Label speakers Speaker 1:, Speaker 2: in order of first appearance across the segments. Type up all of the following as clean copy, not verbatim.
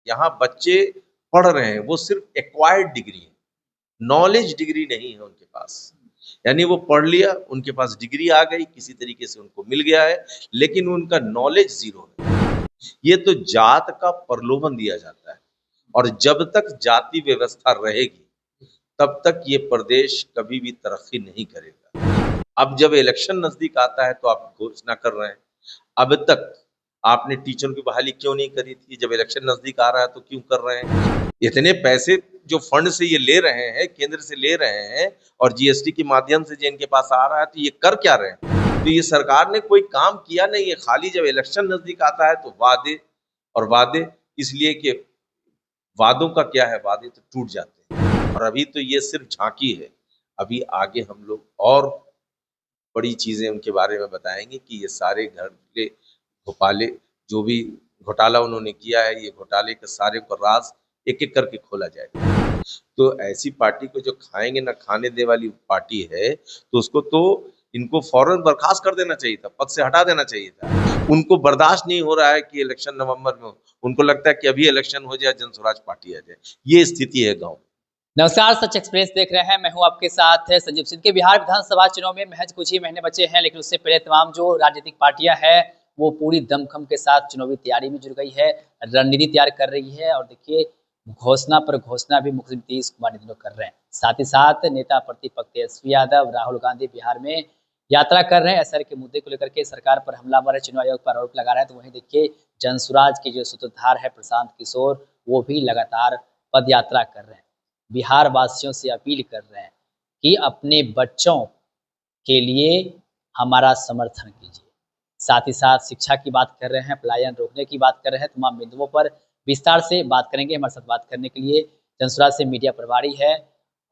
Speaker 1: यहाँ बच्चे पढ़ रहे हैं, वो सिर्फ एक्वायर्ड डिग्री है, नॉलेज डिग्री नहीं है उनके पास। यानी वो पढ़ लिया, उनके पास डिग्री आ गई, किसी तरीके से उनको मिल गया है, लेकिन उनका नॉलेज जीरो है। ये तो जात का प्रलोभन दिया जाता है, और जब तक जाति व्यवस्था रहेगी तब तक ये प्रदेश कभी भी तरक्की नहीं करेगा। अब जब इलेक्शन नजदीक आता है तो आप घोषणा कर रहे हैं। अब तक आपने टीचरों की बहाली क्यों नहीं करी थी? जब इलेक्शन नजदीक आ रहा है तो क्यों कर रहे हैं? इतने पैसे जो फंड से ये ले रहे हैं, केंद्र से ले रहे हैं, और जीएसटी के माध्यम से जो इनके पास आ रहा है, तो ये कर क्या रहे हैं? तो ये सरकार ने कोई काम किया नहीं है, खाली जब इलेक्शन नजदीक आता है तो वादे और वादे। इसलिए कि वादों का क्या है, वादे तो टूट जाते हैं, और अभी तो ये सिर्फ झांकी है। अभी आगे हम लोग और बड़ी चीजें उनके बारे में बताएंगे कि ये सारे घोटाले घोटाले जो भी घोटाला उन्होंने किया है, ये घोटाले के सारे को राज एक एक करके खोला जाएगा। तो ऐसी पार्टी को जो खाएंगे ना खाने दे वाली पार्टी है, तो उसको तो इनको फौरन बर्खास्त कर देना चाहिए था, पद से हटा देना चाहिए था। उनको बर्दाश्त नहीं हो रहा है कि इलेक्शन नवंबर में हो। उनको लगता है कि अभी इलेक्शन हो जाए, जन स्वराज पार्टी आ जाए। ये स्थिति है गाँव में।
Speaker 2: नमस्कार, सच एक्सप्रेस देख रहे हैं। मैं हूं आपके साथ संजीव सिंह। के बिहार विधानसभा चुनाव में महज कुछ ही महीने बचे हैं, लेकिन उससे पहले तमाम जो राजनीतिक पार्टियां हैं वो पूरी दमखम के साथ चुनावी तैयारी में जुट गई है, रणनीति तैयार कर रही है। और देखिए, घोषणा पर घोषणा भी मुख्यमंत्री नीतीश कुमार ने कर रहे हैं। साथ ही साथ नेता प्रतिपक्ष तेजस्वी यादव, राहुल गांधी बिहार में यात्रा कर रहे हैं। एसआर के मुद्दे को लेकर के सरकार पर हमलावर है, चुनाव आयोग पर आरोप लगा रहे हैं। तो वहीं देखिए, जनसुराज के जो सूत्रधार है प्रशांत किशोर, वो भी लगातार पद यात्रा कर रहे हैं। बिहार वासियों से अपील कर रहे हैं कि अपने बच्चों के लिए हमारा समर्थन कीजिए। साथ ही साथ शिक्षा की बात कर रहे हैं, पलायन रोकने की बात कर रहे हैं। तमाम बिंदुओं पर विस्तार से बात करेंगे। हमारे साथ बात करने के लिए जनसुराज से मीडिया प्रभारी है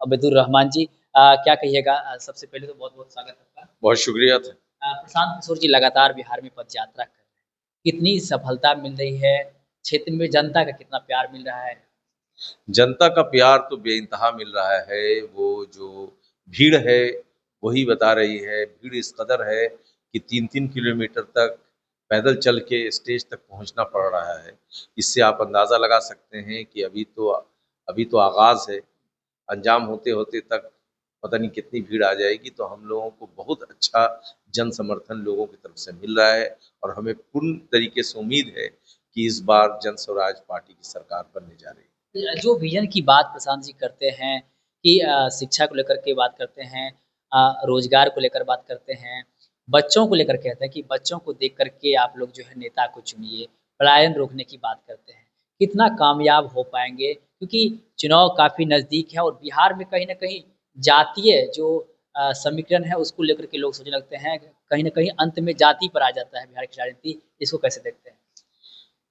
Speaker 2: अबेदुर रहमान जी। क्या कहिएगा? सबसे पहले तो बहुत बहुत स्वागत आपका।
Speaker 1: बहुत शुक्रिया।
Speaker 2: प्रशांत किशोर जी लगातार बिहार में पद यात्रा कर रहे हैं, कितनी सफलता मिल रही है? क्षेत्र में जनता का कितना प्यार मिल रहा है?
Speaker 1: जनता का प्यार तो बेइंतहा मिल रहा है। वो जो भीड़ है वही बता रही है। भीड़ इस कदर है कि 3-3 किलोमीटर तक पैदल चल के स्टेज तक पहुंचना पड़ रहा है। इससे आप अंदाज़ा लगा सकते हैं कि अभी तो आगाज़ है, अंजाम होते होते तक पता नहीं कितनी भीड़ आ जाएगी। तो हम लोगों को बहुत अच्छा जन समर्थन लोगों की तरफ से मिल रहा है, और हमें पूर्ण तरीके से उम्मीद है कि इस बार जन स्वराज पार्टी की सरकार बनने जा रही है।
Speaker 2: जो विजन की बात प्रशांत जी करते हैं कि शिक्षा को लेकर के बात करते हैं, रोजगार को लेकर बात करते हैं, बच्चों को लेकर कहते हैं कि बच्चों को देख करके आप लोग जो है नेता को चुनिए, पलायन रोकने की बात करते हैं। कितना कामयाब हो पाएंगे? क्योंकि चुनाव काफी नजदीक है और बिहार में कहीं ना कहीं जातीय जो समीकरण है उसको लेकर के लोग सोचने लगते हैं। कहीं ना कहीं अंत में जाति पर आ जाता है बिहार की राजनीति। इसको कैसे देखते हैं?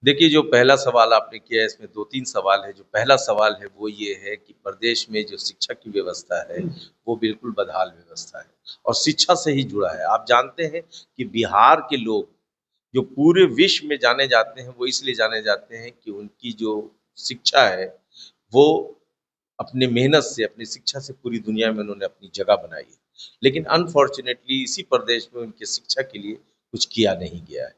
Speaker 1: देखिए, जो पहला सवाल आपने किया है, इसमें 2-3 सवाल है। जो पहला सवाल है वो ये है कि प्रदेश में जो शिक्षा की व्यवस्था है वो बिल्कुल बदहाल व्यवस्था है, और शिक्षा से ही जुड़ा है। आप जानते हैं कि बिहार के लोग जो पूरे विश्व में जाने जाते हैं, वो इसलिए जाने जाते हैं कि उनकी जो शिक्षा है वो अपने मेहनत से, अपनी शिक्षा से पूरी दुनिया में उन्होंने अपनी जगह बनाई है। लेकिन अनफॉर्चुनेटली इसी प्रदेश में उनकी शिक्षा के लिए कुछ किया नहीं गया है।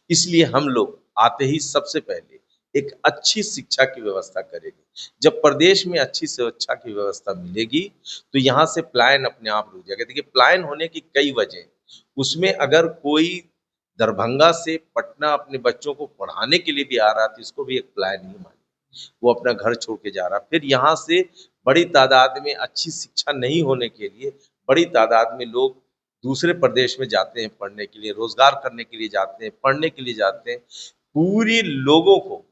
Speaker 1: इसलिए हम लोग आते ही सबसे पहले एक अच्छी शिक्षा की व्यवस्था करेंगे। जब प्रदेश में अच्छी शिक्षा की व्यवस्था मिलेगी तो यहाँ से पलायन अपने आप रुक जाएगा। देखिए, पलायन होने की कई वजह, उसमें अगर कोई दरभंगा से पटना अपने बच्चों को पढ़ाने के लिए भी आ रहा है तो इसको भी एक पलायन ही मानिए। वो अपना घर छोड़ के जा रहा, फिर यहाँ से बड़ी तादाद में अच्छी शिक्षा नहीं होने के लिए बड़ी तादाद में लोग दूसरे प्रदेश में जाते हैं पढ़ने के लिए, रोजगार करने के लिए जाते हैं, पढ़ने के लिए जाते हैं। पूरी लोगों को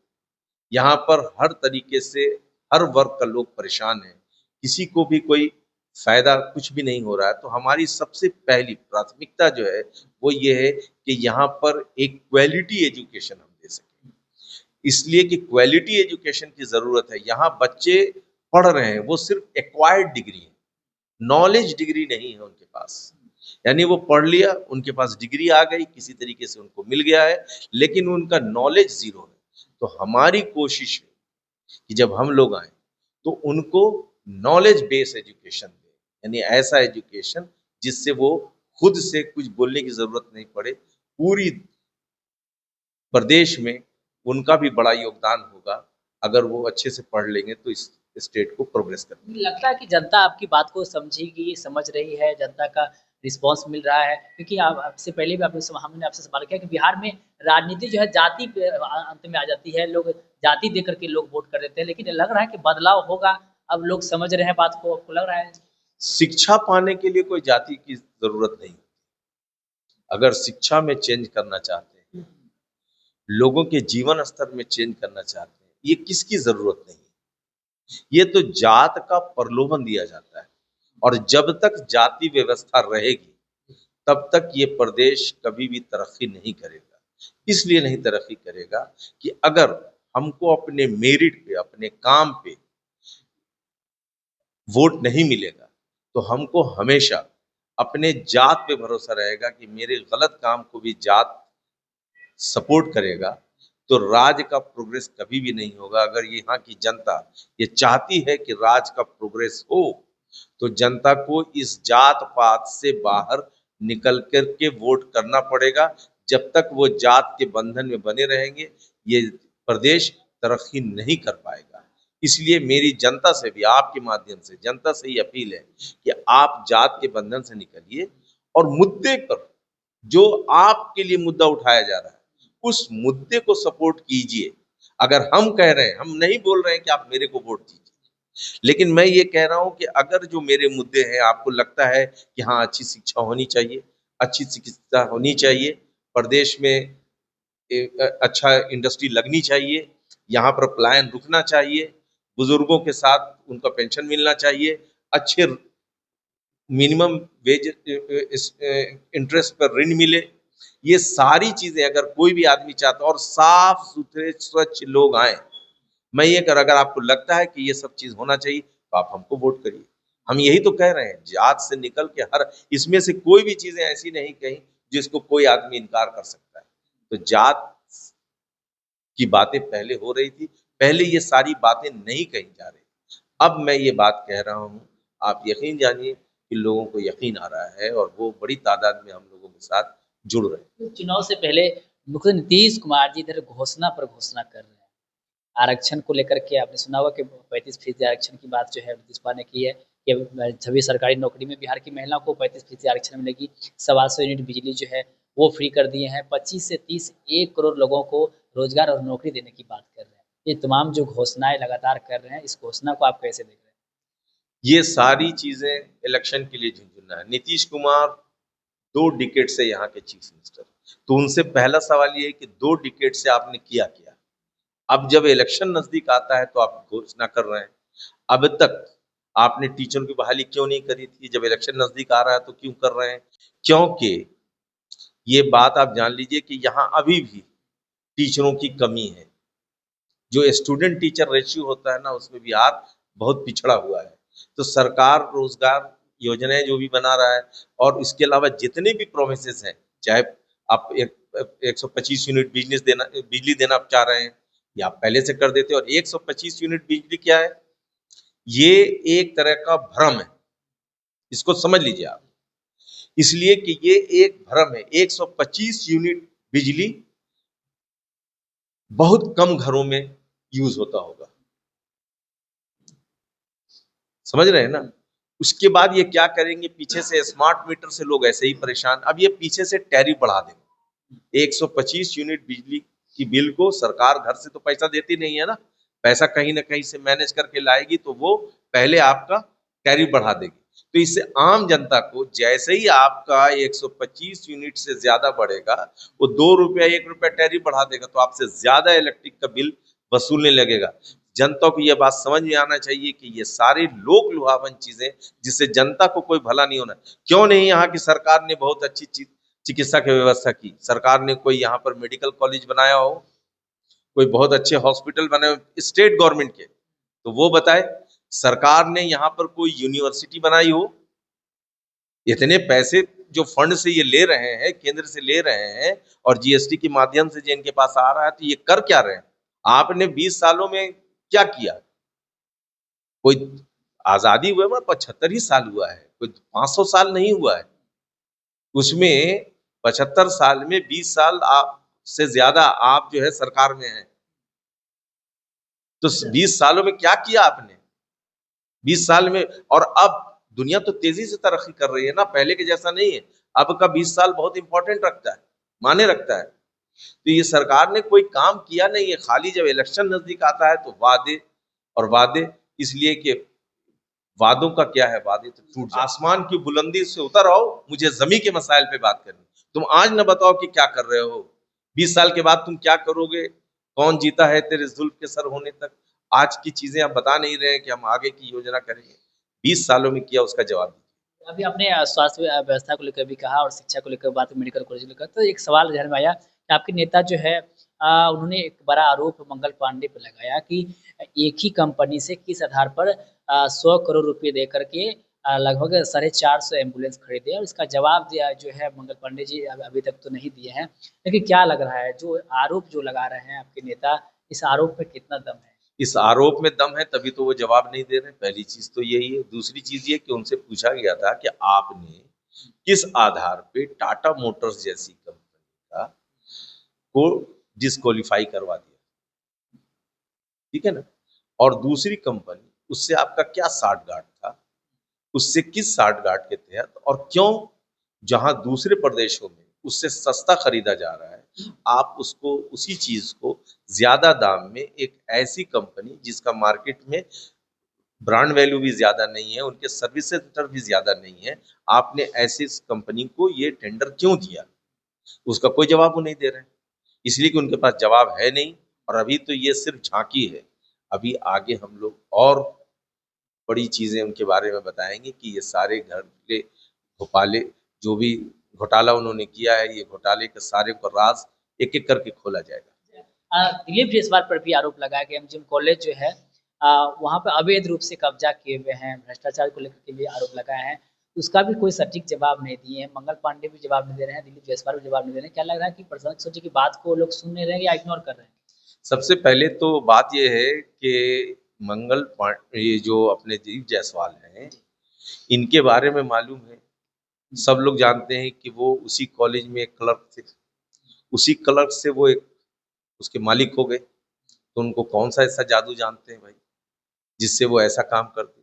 Speaker 1: यहाँ पर हर तरीके से हर वर्ग का लोग परेशान है, किसी को भी कोई फायदा कुछ भी नहीं हो रहा है। तो हमारी सबसे पहली प्राथमिकता जो है वो ये है कि यहाँ पर एक क्वालिटी एजुकेशन हम दे सकें। इसलिए कि क्वालिटी एजुकेशन की जरूरत है। यहाँ बच्चे पढ़ रहे हैं, वो सिर्फ एक्वायर्ड डिग्री है, नॉलेज डिग्री नहीं है उनके पास। यानी वो पढ़ लिया, उनके पास डिग्री आ गई, किसी तरीके से उनको मिल गया है, लेकिन उनका नॉलेज जीरो है। तो हमारी कोशिश है कि जब हम लोग आए तो उनको नॉलेज बेस्ड एजुकेशन दें, यानी ऐसा एजुकेशन जिससे वो खुद से कुछ बोलने की जरूरत नहीं पड़े। पूरी प्रदेश में उनका भी बड़ा योगदान होगा, अगर वो अच्छे से पढ़ लेंगे तो इस स्टेट को प्रोग्रेस कर।
Speaker 2: मुझे लगता है कि जनता आपकी बात को समझेगी, समझ रही है, जनता का रिस्पॉन्स मिल रहा है क्योंकि आप आपसे पहले भी आपने हमने आपसे सवाल किया कि बिहार में राजनीति जो है जाति पे अंत में आ जाती है, लोग जाति दे करके लोग वोट कर देते हैं, लेकिन लग रहा है कि बदलाव होगा, अब लोग समझ रहे हैं बात को, आपको लग रहा है?
Speaker 1: शिक्षा पाने के लिए कोई जाति की जरूरत नहीं। अगर शिक्षा में चेंज करना चाहते हैं, लोगों के जीवन स्तर में चेंज करना चाहते हैं, ये किसकी जरूरत नहीं है। ये तो जात का प्रलोभन दिया जाता है, और जब तक जाति व्यवस्था रहेगी तब तक ये प्रदेश कभी भी तरक्की नहीं करेगा। इसलिए नहीं तरक्की करेगा कि अगर हमको अपने मेरिट पे, अपने काम पे वोट नहीं मिलेगा तो हमको हमेशा अपने जात पे भरोसा रहेगा कि मेरे गलत काम को भी जात सपोर्ट करेगा, तो राज्य का प्रोग्रेस कभी भी नहीं होगा। अगर यहाँ की जनता ये चाहती है कि राज्य का प्रोग्रेस हो, तो जनता को इस जात पात से बाहर निकल कर के वोट करना पड़ेगा। जब तक वो जात के बंधन में बने रहेंगे, ये प्रदेश तरक्की नहीं कर पाएगा। इसलिए मेरी जनता से भी, आपके माध्यम से जनता से ही अपील है कि आप जात के बंधन से निकलिए और मुद्दे पर, जो आपके लिए मुद्दा उठाया जा रहा है, उस मुद्दे को सपोर्ट कीजिए। अगर हम कह रहे हैं, हम नहीं बोल रहे हैं कि आप मेरे को वोट दीजिए, लेकिन मैं ये कह रहा हूं कि अगर जो मेरे मुद्दे हैं आपको लगता है कि हाँ अच्छी शिक्षा होनी चाहिए, अच्छी चिकित्सा होनी चाहिए, प्रदेश में अच्छा इंडस्ट्री लगनी चाहिए, यहाँ पर पलायन रुकना चाहिए, बुजुर्गों के साथ उनका पेंशन मिलना चाहिए, अच्छे मिनिमम वेज इंटरेस्ट पर ऋण मिले, ये सारी चीजें अगर कोई भी आदमी चाहता है और साफ सुथरे स्वच्छ लोग आए, मैं ये कर, अगर आपको लगता है कि ये सब चीज होना चाहिए तो आप हमको वोट करिए। हम यही तो कह रहे हैं, जात से निकल के हर, इसमें से कोई भी चीजें ऐसी नहीं कही जिसको कोई आदमी इनकार कर सकता है। तो जात की बातें पहले हो रही थी, पहले ये सारी बातें नहीं कही जा रही, अब मैं ये बात कह रहा हूँ। आप यकीन जानिए कि लोगों को यकीन आ रहा है और वो बड़ी तादाद में हम लोगों के साथ जुड़ रहे हैं।
Speaker 2: तो चुनाव से पहले मुख्यमंत्री नीतीश कुमार जी इधर घोषणा पर घोषणा कर रहे हैं। आरक्षण को लेकर के आपने सुना होगा कि 35% आरक्षण की बात जो है नीतीश कुमार ने की है कि सभी सरकारी नौकरी में बिहार की महिलाओं को 35% आरक्षण मिलेगी। 125 यूनिट बिजली जो है वो फ्री कर दिए हैं। 25 से 30 1 करोड़ लोगों को रोजगार और नौकरी देने की बात कर रहे हैं। ये तमाम जो घोषणाएं लगातार कर रहे हैं, इस घोषणा को आप कैसे देख रहे हैं?
Speaker 1: ये सारी चीजें इलेक्शन के लिए झुंझुना है। नीतीश कुमार 2 डिकेड से यहाँ के चीफ मिनिस्टर, तो उनसे पहला सवाल ये है कि 2 डिकेड से आपने किया क्या? अब जब इलेक्शन नजदीक आता है तो आप घोषणा कर रहे हैं। अब तक आपने टीचरों की बहाली क्यों नहीं करी थी? जब इलेक्शन नजदीक आ रहा है तो क्यों कर रहे हैं? क्योंकि ये बात आप जान लीजिए कि यहाँ अभी भी टीचरों की कमी है। जो स्टूडेंट टीचर रेशियो होता है ना, उसमें बिहार बहुत पिछड़ा हुआ है। तो सरकार रोजगार योजनाएं जो भी बना रहा है, और इसके अलावा जितने भी प्रोमिसेस हैं, चाहे आप 125 यूनिट बिजली देना आप चाह रहे हैं, या आप पहले से कर देते। और 125 यूनिट बिजली क्या है? ये एक तरह का भ्रम है, इसको समझ लीजिए आप। इसलिए कि ये एक भ्रम है। 125 यूनिट बिजली बहुत कम घरों में यूज होता होगा, समझ रहे हैं ना? उसके बाद ये क्या करेंगे, पीछे से स्मार्ट मीटर से लोग ऐसे ही परेशान, अब ये पीछे से टैरिफ बढ़ा देंगे। 125 यूनिट बिजली की बिल को सरकार घर से तो पैसा देती नहीं है ना, पैसा कहीं ना कहीं से मैनेज करके लाएगी, तो वो पहले आपका टैरिफ बढ़ा देगी। तो इससे आम जनता को, जैसे ही आपका 125 यूनिट से ज्यादा बढ़ेगा, वो 2 रुपया 1 रुपया टैरिफ बढ़ा देगा, तो आपसे ज्यादा इलेक्ट्रिक का बिल वसूलने लगेगा। जनता को यह बात समझ में आना चाहिए कि ये सारी लोक लुभावन चीजें, जिससे जनता को कोई भला नहीं होना। क्यों नहीं यहाँ की सरकार ने बहुत अच्छी चिकित्सा की व्यवस्था की? सरकार ने कोई यहाँ पर मेडिकल कॉलेज बनाया हो, कोई बहुत अच्छे हॉस्पिटल बनाए स्टेट गवर्नमेंट के, तो वो बताए। सरकार ने यहाँ पर कोई यूनिवर्सिटी बनाई हो? इतने पैसे जो फंड से ये ले रहे हैं, केंद्र से ले रहे हैं, और जीएसटी के माध्यम से जो इनके पास आ रहा है, तो ये कर क्या रहे हैं? आपने 20 सालों में क्या किया? कोई आजादी हुए में 75 ही साल हुआ है, कोई 500 साल नहीं हुआ है। उसमें 75 साल में 20 साल आप से ज्यादा आप जो है सरकार में हैं। तो 20 सालों में क्या किया आपने? 20 साल में, और अब दुनिया तो तेजी से तरक्की कर रही है ना, पहले के जैसा नहीं है। अब का 20 साल बहुत इंपॉर्टेंट रखता है, माने रखता है। तो ये सरकार ने कोई काम किया नहीं है, खाली जब इलेक्शन नजदीक आता है तो वादे और वादे, इसलिए कि वादों का क्या है, वादे तो टूट जाते। आसमान की बुलंदी से उतर आओ, मुझे जमी के मसाइल पे बात करनी। तुम आज न बताओ कि क्या कर रहे हो, 20 साल के बाद तुम क्या करोगे, कौन जीता है तेरे जुल्फ के सर होने तक, आज की चीजें आप बता नहीं रहे हैं कि हम आगे की योजना करेंगे। 20 सालों में किया उसका जवाब दीजिए।
Speaker 2: अभी आपने स्वास्थ्य व्यवस्था को लेकर भी कहा और शिक्षा को लेकर बात, मेडिकल कॉलेज को लेकर, तो एक सवाल ध्यान में आया कि आपके नेता जो है उन्होंने एक बड़ा आरोप मंगल पांडे पर लगाया कि एक ही कंपनी से किस आधार पर 100 करोड़ रुपए दे करके लगभग 450 एम्बुलेंस खरीदे, और इसका जवाब दिया जो है मंगल पांडे जी अभी तक तो नहीं दिए हैं। लेकिन क्या लग रहा है, जो आरोप जो लगा रहे हैं आपके नेता, इस आरोप में कितना दम है?
Speaker 1: इस आरोप में दम है, तभी तो वो जवाब नहीं दे रहे। पहली चीज तो यही है। दूसरी चीज ये कि उनसे पूछा गया था कि आपने किस आधार पे टाटा मोटर्स जैसी कंपनी का को डिस्क्वालीफाई करवा दिया, ठीक है ना, और दूसरी कंपनी उससे आपका क्या साठगांठ था, उससे किस साठगांठ के तहत, और क्यों जहां दूसरे प्रदेशों में उससे सस्ता खरीदा जा रहा है, आप उसको उसी चीज को ज्यादा दाम में एक ऐसी कंपनी जिसका मार्केट में ब्रांड वैल्यू भी ज्यादा नहीं है, उनके सर्विस सेंटर भी ज्यादा नहीं है, आपने ऐसी कंपनी को ये टेंडर क्यों दिया? उसका कोई जवाब वो नहीं दे रहे हैं, इसलिए कि उनके पास जवाब है नहीं। और अभी तो ये सिर्फ झांकी है, अभी आगे हम लोग और बड़ी चीजें उनके बारे में बताएंगे कि ये सारे घर के घोटाले, जो भी घोटाला उन्होंने किया है, ये घोटाले के सारे को राज एक एक करके खोला जाएगा।
Speaker 2: दिलीप जायसवाल पर भी आरोप लगाया कि एमजीएम कॉलेज जो है वहाँ पे अवैध रूप से कब्जा किए हुए हैं, भ्रष्टाचार को लेकर के भी आरोप लगाए हैं। उसका भी कोई सटीक जवाब नहीं दिए हैं। मंगल पांडे भी जवाब नहीं दे रहे हैं, दिलीप जायसवाल भी जवाब नहीं दे रहे हैं। क्या लग रहा है कि प्रशासनिक सोचे की बात को लोग सुन नहीं रहे हैं या इग्नोर कर रहे हैं?
Speaker 1: सबसे पहले तो बात यह है कि ये जो अपने दिलीप जायसवाल हैं, इनके बारे में मालूम है, सब लोग जानते हैं कि वो उसी कॉलेज में एक क्लर्क थे, उसी क्लर्क से वो एक उसके मालिक हो गए। तो उनको कौन सा ऐसा जादू जानते हैं भाई, जिससे वो ऐसा काम करते?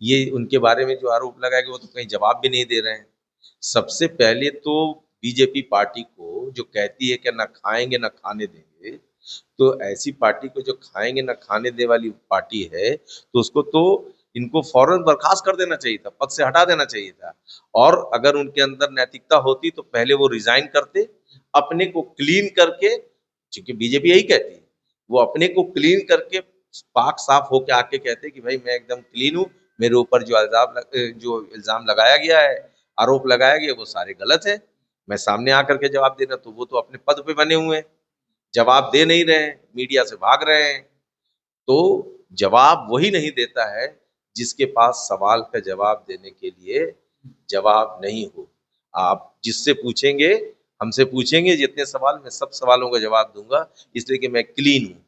Speaker 1: ये उनके बारे में जो आरोप लगाया गया, वो तो कहीं जवाब भी नहीं दे रहे हैं। सबसे पहले तो बीजेपी पार्टी को जो कहती है कि ना खाएंगे ना खाने देंगे, तो ऐसी पार्टी को जो खाएंगे ना खाने दे वाली पार्टी है, तो उसको तो इनको फौरन बर्खास्त कर देना चाहिए था, पद से हटा देना चाहिए था। और अगर उनके अंदर नैतिकता होती तो पहले वो रिजाइन करते, अपने को क्लीन करके, क्योंकि बीजेपी यही कहती है, वो अपने को क्लीन करके पाक साफ होके आके कहते कि भाई मैं एकदम क्लीन हूँ, मेरे ऊपर जो इल्जाम लगाया गया है, आरोप लगाया गया, वो सारे गलत है, मैं सामने आकर के जवाब देना। तो वो तो अपने पद पे बने हुए हैं, जवाब दे नहीं रहे हैं, मीडिया से भाग रहे हैं। तो जवाब वही नहीं देता है जिसके पास सवाल का जवाब देने के लिए जवाब नहीं हो। आप जिससे पूछेंगे, हमसे पूछेंगे जितने सवाल, मैं सब सवालों का जवाब दूंगा, इसलिए कि मैं क्लीन हूँ।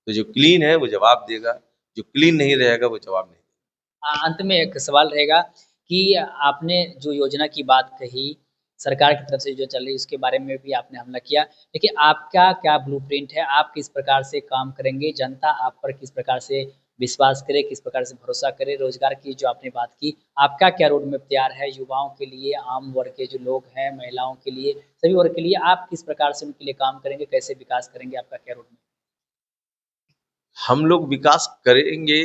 Speaker 1: तो जो क्लीन है वो जवाब देगा, जो क्लीन नहीं रहेगा वो जवाब नहीं देगा।
Speaker 2: अंत में एक सवाल रहेगा कि आपने जो योजना की बात कही, सरकार की तरफ से जो चल रही है उसके बारे में भी आपने हमला किया, लेकिन आपका क्या ब्लूप्रिंट है? आप किस प्रकार से काम करेंगे? जनता आप पर किस प्रकार से विश्वास करे, किस प्रकार से भरोसा करे? रोजगार की जो आपने बात की, आपका क्या रोड मैप तैयार है युवाओं के लिए, आम वर्ग के जो लोग हैं, महिलाओं के लिए, सभी वर्ग के लिए आप किस प्रकार से उनके लिए काम करेंगे, कैसे विकास करेंगे? आपका क्या रोड मैप?
Speaker 1: हम लोग विकास करेंगे,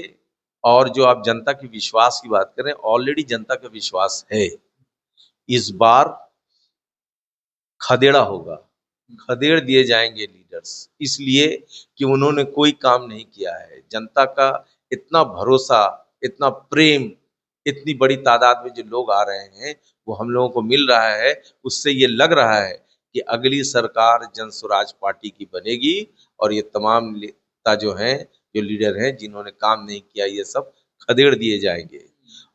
Speaker 1: और जो आप जनता की विश्वास की बात करें, ऑलरेडी जनता का विश्वास है। इस बार खदेड़ा होगा, खदेड़ दिए जाएंगे लीडर्स, इसलिए कि उन्होंने कोई काम नहीं किया है। जनता का इतना भरोसा, इतना प्रेम, इतनी बड़ी तादाद में जो लोग आ रहे हैं, वो हम लोगों को मिल रहा है। उससे ये लग रहा है कि अगली सरकार जन स्वराज पार्टी की बनेगी, और ये तमाम नेता जो हैं, जो लीडर हैं, जिन्होंने काम नहीं किया, ये सब खदेड़ दिए जाएंगे।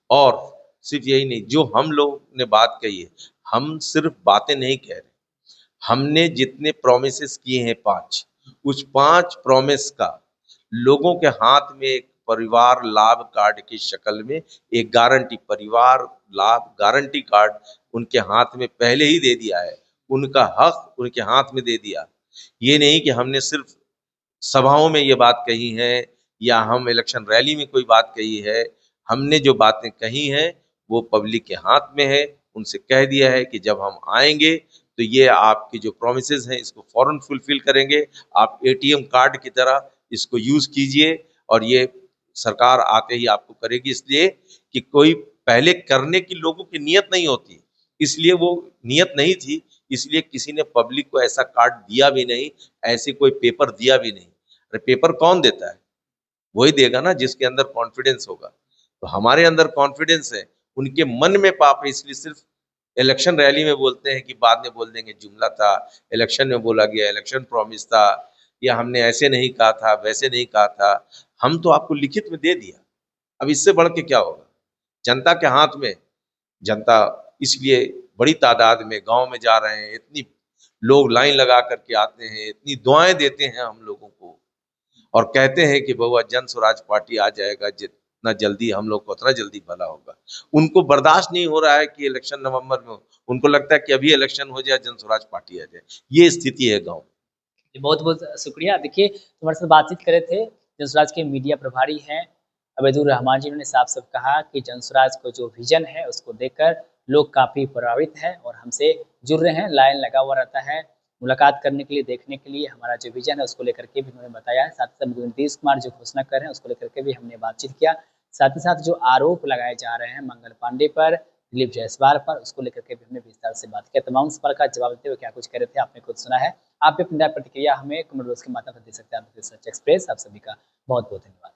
Speaker 1: और सिर्फ यही नहीं, जो हम लोग ने बात कही है, हम सिर्फ बातें नहीं कह रहे, हमने जितने प्रोमिसेस किए हैं 5, उस 5 प्रोमिस का लोगों के हाथ में एक परिवार लाभ कार्ड की शक्ल में एक गारंटी, परिवार लाभ गारंटी कार्ड उनके हाथ में पहले ही दे दिया है। उनका हक उनके हाथ में दे दिया। ये नहीं कि हमने सिर्फ सभाओं में ये बात कही है या हम इलेक्शन रैली में कोई बात कही है। हमने जो बातें कही हैं वो पब्लिक के हाथ में है। उनसे कह दिया है कि जब हम आएंगे तो ये आपकी जो प्रोमिसेस हैं इसको फौरन फुलफिल करेंगे। आप एटीएम कार्ड की तरह इसको यूज कीजिए और ये सरकार आते ही आपको करेगी, इसलिए कि कोई पहले करने की लोगों की नियत नहीं होती, इसलिए वो नियत नहीं थी, इसलिए किसी ने पब्लिक को ऐसा कार्ड दिया भी नहीं, ऐसे कोई पेपर दिया भी नहीं। अरे पेपर कौन देता है? वही देगा ना जिसके अंदर कॉन्फिडेंस होगा। तो हमारे अंदर कॉन्फिडेंस है, उनके मन में पाप है, इसलिए सिर्फ इलेक्शन रैली में बोलते हैं कि बाद में बोल देंगे जुमला था, इलेक्शन में बोला गया, इलेक्शन प्रॉमिस था, या हमने ऐसे नहीं कहा था, वैसे नहीं कहा था। हम तो आपको लिखित में दे दिया, अब इससे बढ़ के क्या होगा? जनता के हाथ में, जनता इसलिए बड़ी तादाद में गांव में जा रहे हैं, इतनी लोग लाइन लगा करके आते हैं, इतनी दुआएं देते हैं हम लोगों को और कहते हैं कि बहुआ जन स्वराज पार्टी आ जाएगा, जितना जल्दी हम लोग को उतना जल्दी भला होगा। उनको बर्दाश्त नहीं हो रहा है कि इलेक्शन नवंबर में हो, उनको लगता है कि अभी इलेक्शन हो जाए, जन स्वराज पार्टी आ जाए। ये स्थिति है गाँव।
Speaker 2: बहुत बहुत शुक्रिया। देखिए, तुम्हारे साथ बातचीत कर रहे थे जनसुराज के मीडिया प्रभारी हैं अबैदुर रहमान जी। उन्होंने साफ साफ कहा कि जनसुराज को जो विजन है उसको देखकर लोग काफ़ी प्रभावित हैं और हमसे जुड़ रहे हैं, लाइन लगा हुआ रहता है मुलाकात करने के लिए, देखने के लिए। हमारा जो विजन है उसको लेकर के भी उन्होंने बताया है। साथ ही साथ मुझे नीतीश कुमार जो घोषणा कर रहे हैं उसको लेकर के भी हमने बातचीत किया। साथ ही साथ जो आरोप लगाए जा रहे हैं मंगल पांडे पर, दिलीप जायसवाल पर, उसको लेकर के भी हमने विस्तार से बात किया। तमाम सवाल का जवाब देते हुए क्या कुछ कह रहे थे आपने खुद सुना है। आप भी अपनी राय प्रतिक्रिया हमें कमेंट बॉक्स के माध्यम से दे सकते हैं। आप सच एक्सप्रेस, आप सभी का बहुत बहुत धन्यवाद।